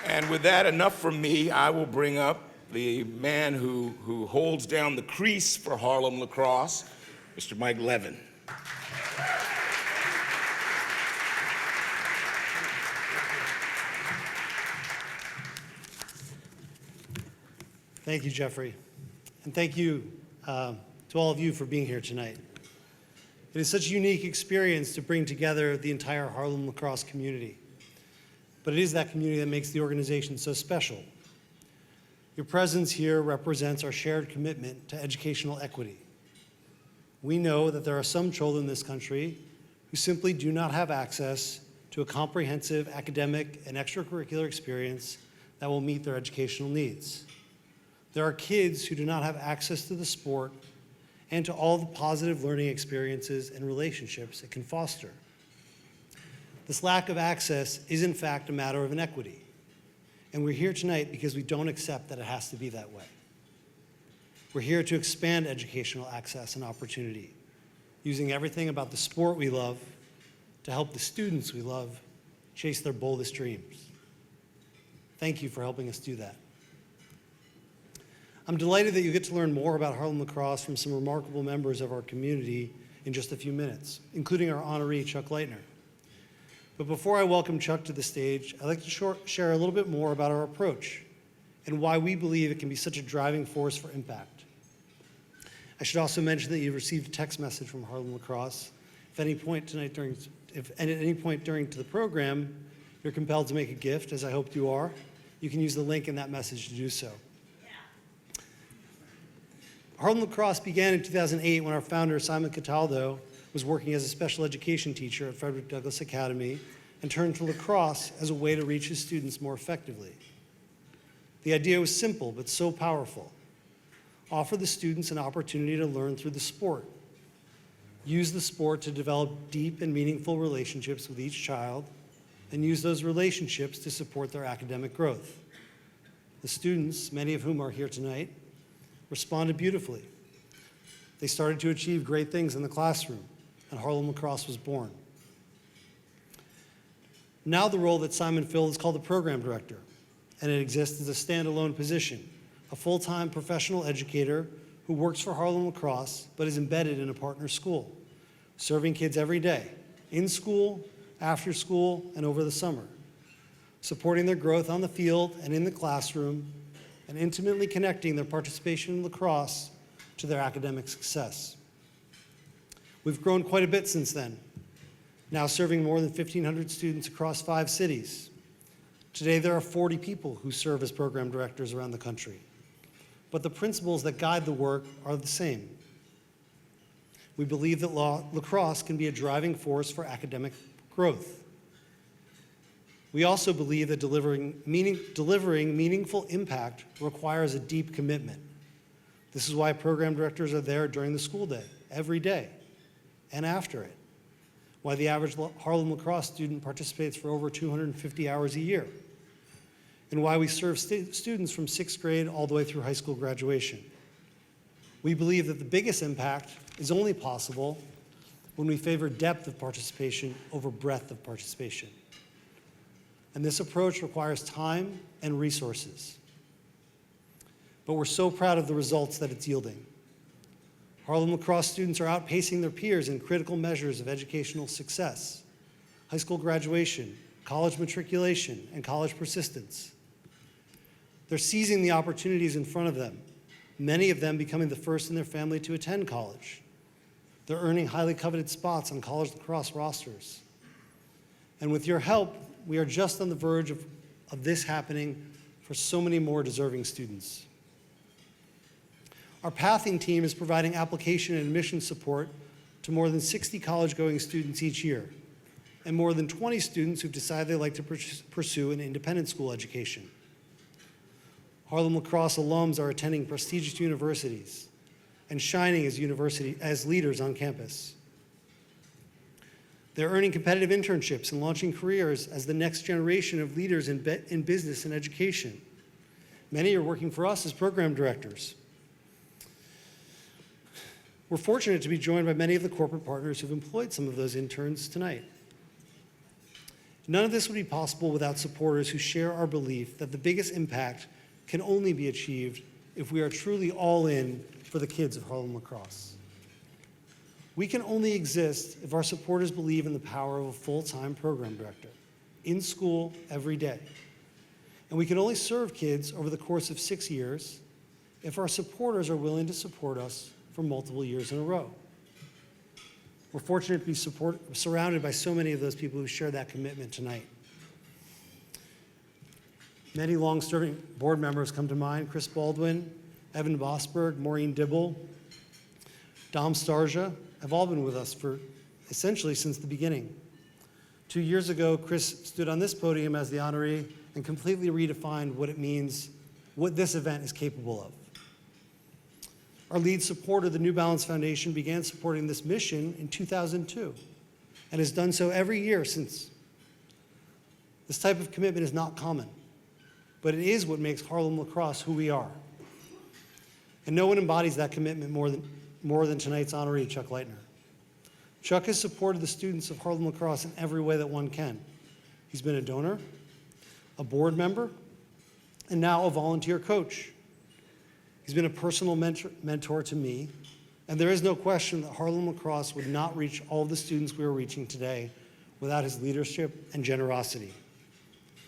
And with that, enough from me. I will bring up the man who holds down the crease for Harlem lacrosse, Mr. Mike Levin. Thank you, Jeffrey. And thank you to all of you for being here tonight. It is such a unique experience to bring together the entire Harlem lacrosse community. But it is that community that makes the organization so special. Your presence here represents our shared commitment to educational equity. We know that there are some children in this country who simply do not have access to a comprehensive academic and extracurricular experience that will meet their educational needs. There are kids who do not have access to the sport and to all the positive learning experiences and relationships it can foster. This lack of access is in fact a matter of inequity. And we're here tonight because we don't accept that it has to be that way. We're here to expand educational access and opportunity, using everything about the sport we love to help the students we love chase their boldest dreams. Thank you for helping us do that. I'm delighted that you get to learn more about Harlem lacrosse from some remarkable members of our community in just a few minutes, including our honoree, Chuck Leitner. But before I welcome Chuck to the stage, I'd like to share a little bit more about our approach and why we believe it can be such a driving force for impact. I should also mention that you've received a text message from Harlem lacrosse. If at any point during the program you're compelled to make a gift, as I hope you are, you can use the link in that message to do so. Harlem lacrosse began in 2008 when our founder, Simon Cataldo, was working as a special education teacher at Frederick Douglass Academy and turned to lacrosse as a way to reach his students more effectively. The idea was simple but so powerful. Offer the students an opportunity to learn through the sport. Use the sport to develop deep and meaningful relationships with each child, and use those relationships to support their academic growth. The students, many of whom are here tonight, responded beautifully. They started to achieve great things in the classroom, and Harlem lacrosse was born. Now the role that Simon filled is called the program director, and it exists as a standalone position, a full-time professional educator who works for Harlem lacrosse but is embedded in a partner school, serving kids every day, in school, after school, and over the summer, supporting their growth on the field and in the classroom, and intimately connecting their participation in lacrosse to their academic success. We've grown quite a bit since then, now serving more than 1,500 students across 5 cities. Today, there are 40 people who serve as program directors around the country, but the principles that guide the work are the same. We believe that lacrosse can be a driving force for academic growth. We also believe that delivering meaningful impact requires a deep commitment. This is why program directors are there during the school day, every day, and after it. Why the average Harlem lacrosse student participates for over 250 hours a year. And why we serve students from 6th grade all the way through high school graduation. We believe that the biggest impact is only possible when we favor depth of participation over breadth of participation. And this approach requires time and resources. But we're so proud of the results that it's yielding. Harlem lacrosse students are outpacing their peers in critical measures of educational success: high school graduation, college matriculation, and college persistence. They're seizing the opportunities in front of them, many of them becoming the first in their family to attend college. They're earning highly coveted spots on college lacrosse rosters. And with your help, we are just on the verge of this happening for so many more deserving students. Our pathing team is providing application and admission support to more than 60 college-going students each year, and more than 20 students who've decided they'd like to pursue an independent school education. Harlem lacrosse alums are attending prestigious universities and shining as leaders on campus. They're earning competitive internships and launching careers as the next generation of leaders in business and education. Many are working for us as program directors. We're fortunate to be joined by many of the corporate partners who've employed some of those interns tonight. None of this would be possible without supporters who share our belief that the biggest impact can only be achieved if we are truly all in for the kids of Harlem Lacrosse. We can only exist if our supporters believe in the power of a full-time program director in school every day. And we can only serve kids over the course of 6 years if our supporters are willing to support us for multiple years in a row. We're fortunate to be surrounded by so many of those people who share that commitment tonight. Many long-serving board members come to mind: Chris Baldwin, Evan Bosberg, Maureen Dibble, Dom Starja have all been with us for essentially since the beginning. 2 years ago, Chris stood on this podium as the honoree and completely redefined what it means, what this event is capable of. Our lead supporter, the New Balance Foundation, began supporting this mission in 2002 and has done so every year since. This type of commitment is not common, but it is what makes Harlem Lacrosse who we are. And no one embodies that commitment more than tonight's honoree, Chuck Leitner. Chuck has supported the students of Harlem Lacrosse in every way that one can. He's been a donor, a board member, and now a volunteer coach. He's been a personal mentor to me, and there is no question that Harlem Lacrosse would not reach all of the students we are reaching today without his leadership and generosity.